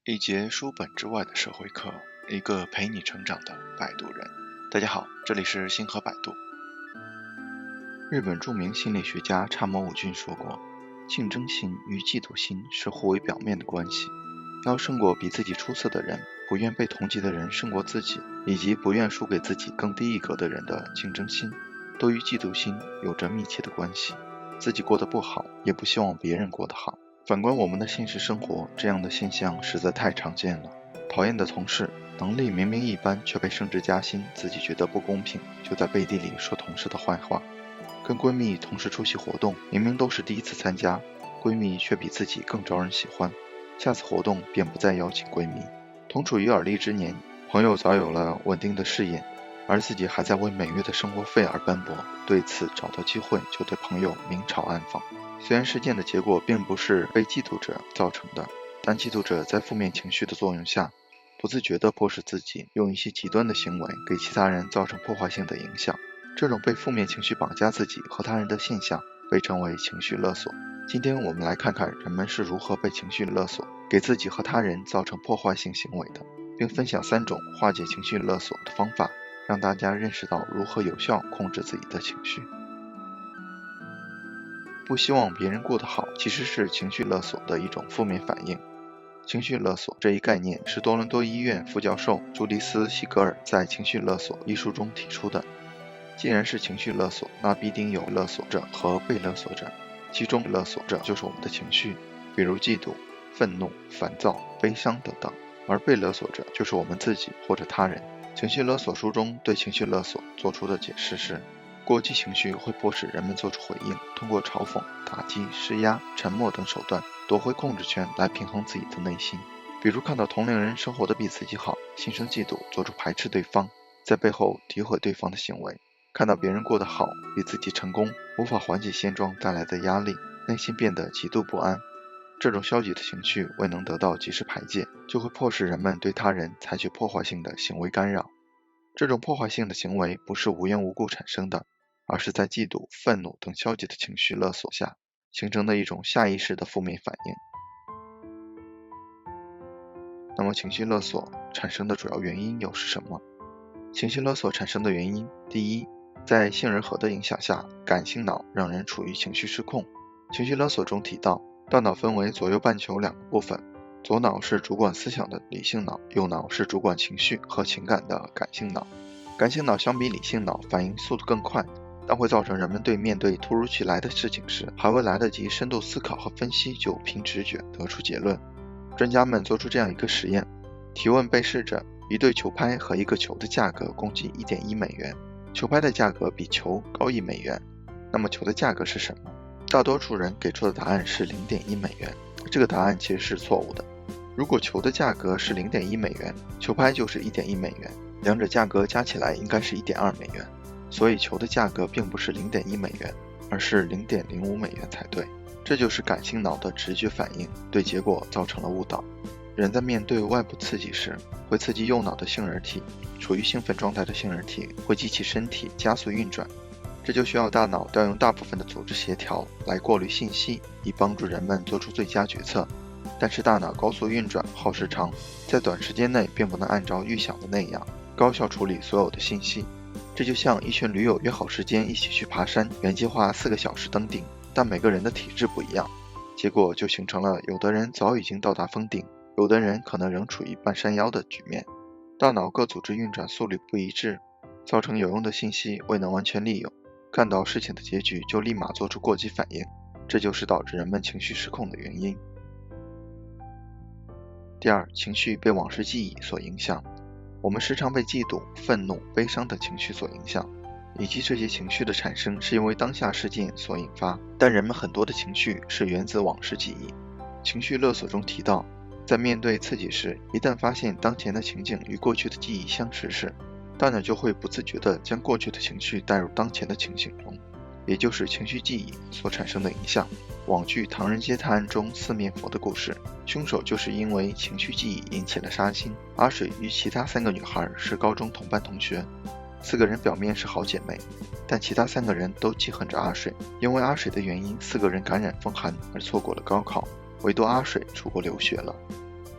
一节书本之外的社会课，一个陪你成长的摆渡人。大家好，这里是星河摆渡。日本著名心理学家差摩武俊说过，竞争心与嫉妒心是互为表面的关系。要胜过比自己出色的人，不愿被同级的人胜过自己，以及不愿输给自己更低一格的人的竞争心，都与嫉妒心有着密切的关系。自己过得不好，也不希望别人过得好。反观我们的现实生活，这样的现象实在太常见了。讨厌的同事，能力明明一般却被升职加薪，自己觉得不公平，就在背地里说同事的坏话。跟闺蜜同时出席活动，明明都是第一次参加，闺蜜却比自己更招人喜欢，下次活动便不再邀请闺蜜。同处于而立之年，朋友早有了稳定的事业，而自己还在为每月的生活费而奔波，对此找到机会就对朋友明嘲暗讽。虽然事件的结果并不是被嫉妒者造成的，但嫉妒者在负面情绪的作用下，不自觉地迫使自己用一些极端的行为给其他人造成破坏性的影响。这种被负面情绪绑架自己和他人的现象被称为情绪勒索。今天我们来看看人们是如何被情绪勒索，给自己和他人造成破坏性行为的，并分享3种化解情绪勒索的方法，让大家认识到如何有效控制自己的情绪。不希望别人过得好，其实是情绪勒索的一种负面反应。情绪勒索这一概念是多伦多医院副教授朱迪斯·希格尔在《情绪勒索》一书中提出的。既然是情绪勒索，那必定有勒索者和被勒索者，其中勒索者就是我们的情绪，比如嫉妒、愤怒、烦躁、悲伤等等，而被勒索者就是我们自己或者他人。情绪勒索书中对情绪勒索做出的解释是，过激情绪会迫使人们做出回应，通过嘲讽、打击、施压、沉默等手段夺回控制权来平衡自己的内心。比如看到同龄人生活的比自己好，心生嫉妒，做出排斥对方，在背后诋毁对方的行为。看到别人过得好，比自己成功，无法缓解现状带来的压力，内心变得极度不安。这种消极的情绪未能得到及时排解，就会迫使人们对他人采取破坏性的行为干扰。这种破坏性的行为不是无缘无故产生的，而是在嫉妒、愤怒等消极的情绪勒索下形成的一种下意识的负面反应。那么情绪勒索产生的主要原因又是什么？情绪勒索产生的原因，第一，在杏仁核的影响下，感性脑让人处于情绪失控。情绪勒索中提到，大脑分为左右半球2个部分，左脑是主管思想的理性脑，右脑是主管情绪和情感的感性脑。感性脑相比理性脑反应速度更快，但会造成人们面对突如其来的事情时，还未来得及深度思考和分析，就凭直觉得出结论。专家们做出这样一个实验，提问被试者一对球拍和一个球的价格共计1.1美元，球拍的价格比球高1美元，那么球的价格是什么？大多数人给出的答案是0.1美元，这个答案其实是错误的。如果球的价格是0.1美元，球拍就是1.1美元，两者价格加起来应该是1.2美元，所以球的价格并不是0.1美元，而是0.05美元才对。这就是感性脑的直觉反应，对结果造成了误导。人在面对外部刺激时，会刺激右脑的杏仁体，处于兴奋状态的杏仁体会激起身体加速运转，这就需要大脑调用大部分的组织协调来过滤信息，以帮助人们做出最佳决策。但是大脑高速运转耗时长，在短时间内并不能按照预想的那样高效处理所有的信息。这就像一群驴友约好时间一起去爬山，原计划4个小时登顶，但每个人的体质不一样，结果就形成了有的人早已经到达峰顶，有的人可能仍处于半山腰的局面。大脑各组织运转速率不一致，造成有用的信息未能完全利用，看到事情的结局就立马做出过激反应，这就是导致人们情绪失控的原因。第二，情绪被往事记忆所影响。我们时常被嫉妒、愤怒、悲伤等情绪所影响，以及这些情绪的产生是因为当下事件所引发，但人们很多的情绪是源自往事记忆。情绪勒索中提到，在面对刺激时，一旦发现当前的情景与过去的记忆相似时，大脑就会不自觉地将过去的情绪带入当前的情形中，也就是情绪记忆所产生的影响。网剧《唐人街探案》中四面佛的故事，凶手就是因为情绪记忆引起了杀心。阿水与其他3个女孩是高中同班同学，4个人表面是好姐妹，但其他3个人都记恨着阿水，因为阿水的原因，4个人感染风寒而错过了高考，唯独阿水出国留学了。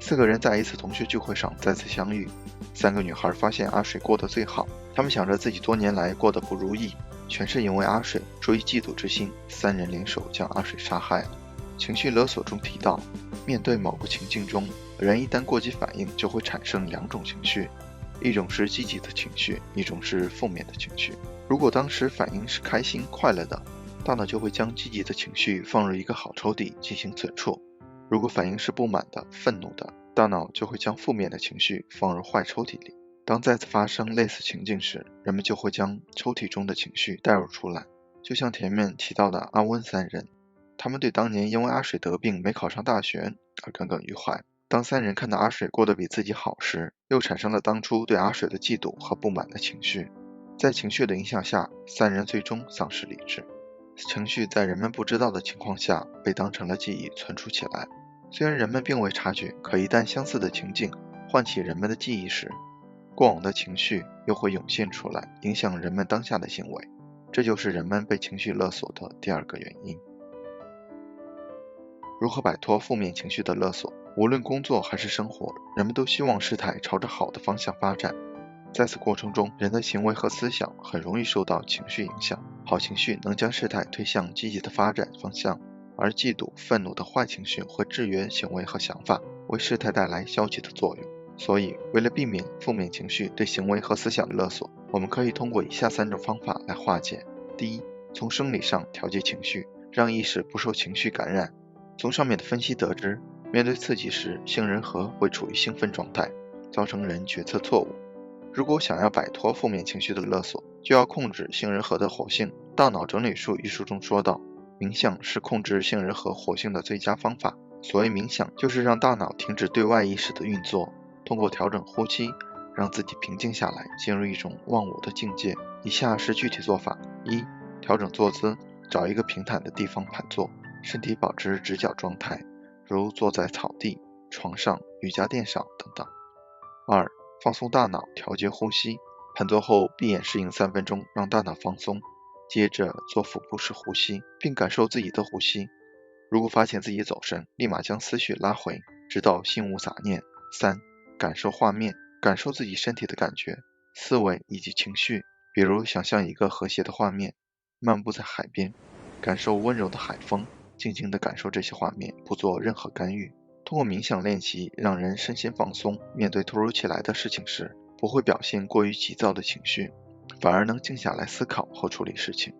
4个人在一次同学聚会上再次相遇，3个女孩发现阿水过得最好，她们想着自己多年来过得不如意，全是因为阿水，出于嫉妒之心，3人联手将阿水杀害了。情绪勒索中提到，面对某个情境中，人一旦过激反应就会产生2种情绪，一种是积极的情绪，一种是负面的情绪。如果当时反应是开心快乐的，大脑就会将积极的情绪放入一个好抽屉进行存储；如果反应是不满的、愤怒的，大脑就会将负面的情绪放入坏抽屉里。当再次发生类似情境时，人们就会将抽屉中的情绪带入出来。就像前面提到的阿温3人，他们对当年因为阿水得病没考上大学而耿耿于怀。当3人看到阿水过得比自己好时，又产生了当初对阿水的嫉妒和不满的情绪。在情绪的影响下，3人最终丧失理智。情绪在人们不知道的情况下被当成了记忆存储起来。虽然人们并未察觉，可一旦相似的情境唤起人们的记忆时，过往的情绪又会涌现出来，影响人们当下的行为。这就是人们被情绪勒索的第2个原因。如何摆脱负面情绪的勒索？无论工作还是生活，人们都希望事态朝着好的方向发展。在此过程中，人的行为和思想很容易受到情绪影响。好情绪能将事态推向积极的发展方向，而嫉妒、愤怒的坏情绪会制约行为和想法，为事态带来消极的作用。所以，为了避免负面情绪对行为和思想的勒索，我们可以通过以下3种方法来化解。第一，从生理上调节情绪，让意识不受情绪感染。从上面的分析得知，面对刺激时，杏仁核会处于兴奋状态，造成人决策错误。如果想要摆脱负面情绪的勒索，就要控制杏仁核的活性。《大脑整理术》一书中说道，冥想是控制杏仁核活性的最佳方法。所谓冥想，就是让大脑停止对外意识的运作，通过调整呼吸，让自己平静下来，进入一种忘我的境界。以下是具体做法：一、调整坐姿，找一个平坦的地方盘坐，身体保持直角状态，如坐在草地、床上、瑜伽垫上等等。2、放松大脑，调节呼吸，盘坐后闭眼适应3分钟，让大脑放松，接着做腹部式呼吸，并感受自己的呼吸。如果发现自己走神，立马将思绪拉回，直到心无杂念。3、感受画面，感受自己身体的感觉、思维以及情绪，比如想象一个和谐的画面，漫步在海边，感受温柔的海风，静静地感受这些画面，不做任何干预。通过冥想练习，让人身心放松，面对突如其来的事情时，不会表现过于急躁的情绪，反而能静下来思考和处理事情。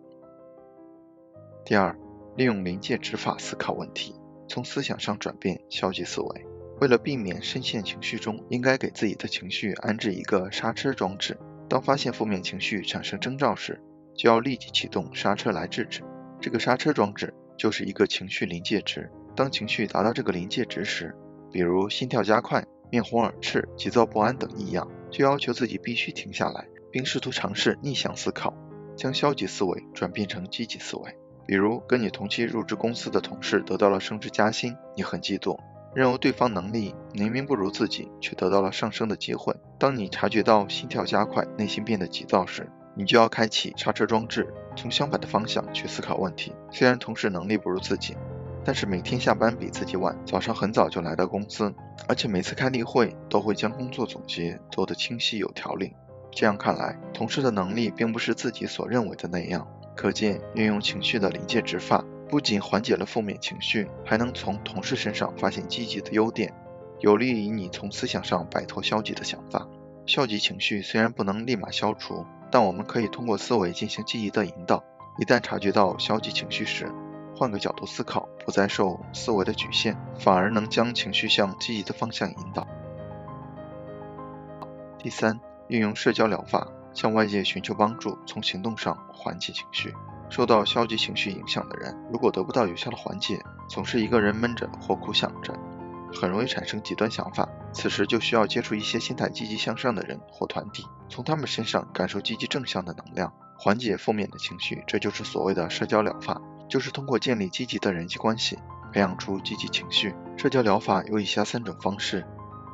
第2，利用临界值法思考问题，从思想上转变消极思维。为了避免深陷情绪中，应该给自己的情绪安置一个刹车装置。当发现负面情绪产生征兆时，就要立即启动刹车来制止。这个刹车装置就是一个情绪临界值。当情绪达到这个临界值时，比如心跳加快、面红耳赤、急躁不安等异样，就要求自己必须停下来，并试图尝试逆向思考，将消极思维转变成积极思维。比如跟你同期入职公司的同事得到了升职加薪，你很嫉妒，认为对方能力明明不如自己，却得到了上升的机会。当你察觉到心跳加快，内心变得急躁时，你就要开启刹车装置，从相反的方向去思考问题。虽然同事能力不如自己，但是每天下班比自己晚，早上很早就来到公司，而且每次开例会都会将工作总结做得清晰有条理。这样看来，同事的能力并不是自己所认为的那样。可见，运用情绪的临界值法，不仅缓解了负面情绪，还能从同事身上发现积极的优点，有利于你从思想上摆脱消极的想法。消极情绪虽然不能立马消除，但我们可以通过思维进行积极的引导。一旦察觉到消极情绪时，换个角度思考，不再受思维的局限，反而能将情绪向积极的方向引导。第3，运用社交疗法，向外界寻求帮助，从行动上缓解情绪。受到消极情绪影响的人，如果得不到有效的缓解，总是一个人闷着或苦想着，很容易产生极端想法。此时就需要接触一些心态积极向上的人或团体，从他们身上感受积极正向的能量，缓解负面的情绪。这就是所谓的社交疗法，就是通过建立积极的人际关系，培养出积极情绪。社交疗法有以下3种方式：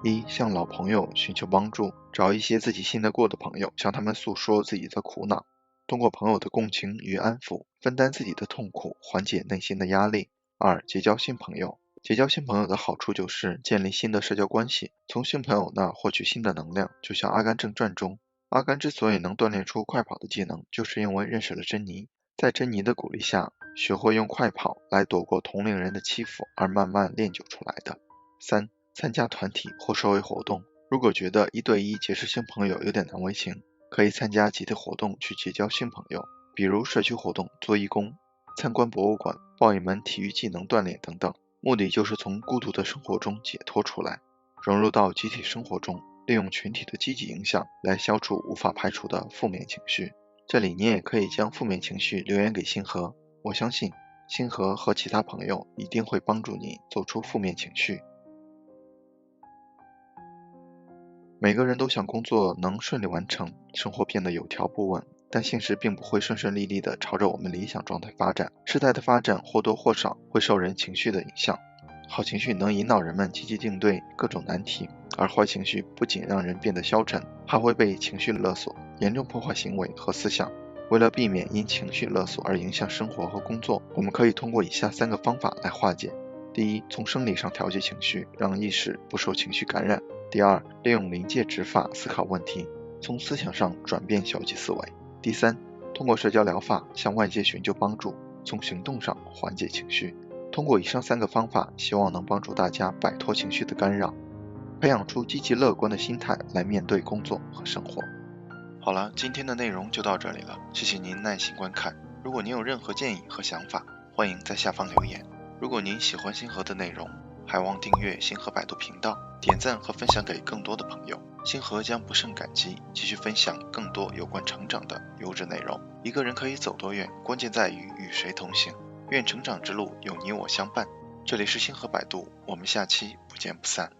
一、向老朋友寻求帮助，找一些自己信得过的朋友，向他们诉说自己的苦恼，通过朋友的共情与安抚，分担自己的痛苦，缓解内心的压力。2、结交新朋友，结交新朋友的好处就是建立新的社交关系，从新朋友那获取新的能量，就像《阿甘正传》中，阿甘之所以能锻炼出快跑的技能，就是因为认识了珍妮，在珍妮的鼓励下，学会用快跑来躲过同龄人的欺负，而慢慢练就出来的。3. 参加团体或社会活动，如果觉得1对1结识新朋友有点难为情，可以参加集体活动去结交新朋友，比如社区活动、做义工、参观博物馆、报一门体育技能锻炼等等，目的就是从孤独的生活中解脱出来，融入到集体生活中，利用群体的积极影响来消除无法排除的负面情绪。这里你也可以将负面情绪留言给星河，我相信星河和其他朋友一定会帮助你走出负面情绪。每个人都想工作能顺利完成，生活变得有条不紊，但现实并不会顺顺利利地朝着我们理想状态发展。事态的发展或多或少会受人情绪的影响，好情绪能引导人们积极应对各种难题，而坏情绪不仅让人变得消沉，还会被情绪勒索，严重破坏行为和思想。为了避免因情绪勒索而影响生活和工作，我们可以通过以下3个方法来化解。第一，从生理上调节情绪，让意识不受情绪感染。第二，利用临界值法思考问题，从思想上转变消极思维。第三，通过社交疗法向外界寻求帮助，从行动上缓解情绪。通过以上3个方法，希望能帮助大家摆脱情绪的干扰，培养出积极乐观的心态来面对工作和生活。好了，今天的内容就到这里了，谢谢您耐心观看。如果您有任何建议和想法，欢迎在下方留言。如果您喜欢星河的内容，还望订阅星河百度频道，点赞和分享给更多的朋友。星河将不胜感激，继续分享更多有关成长的优质内容。一个人可以走多远，关键在于与谁同行。愿成长之路有你我相伴。这里是星河百度，我们下期不见不散。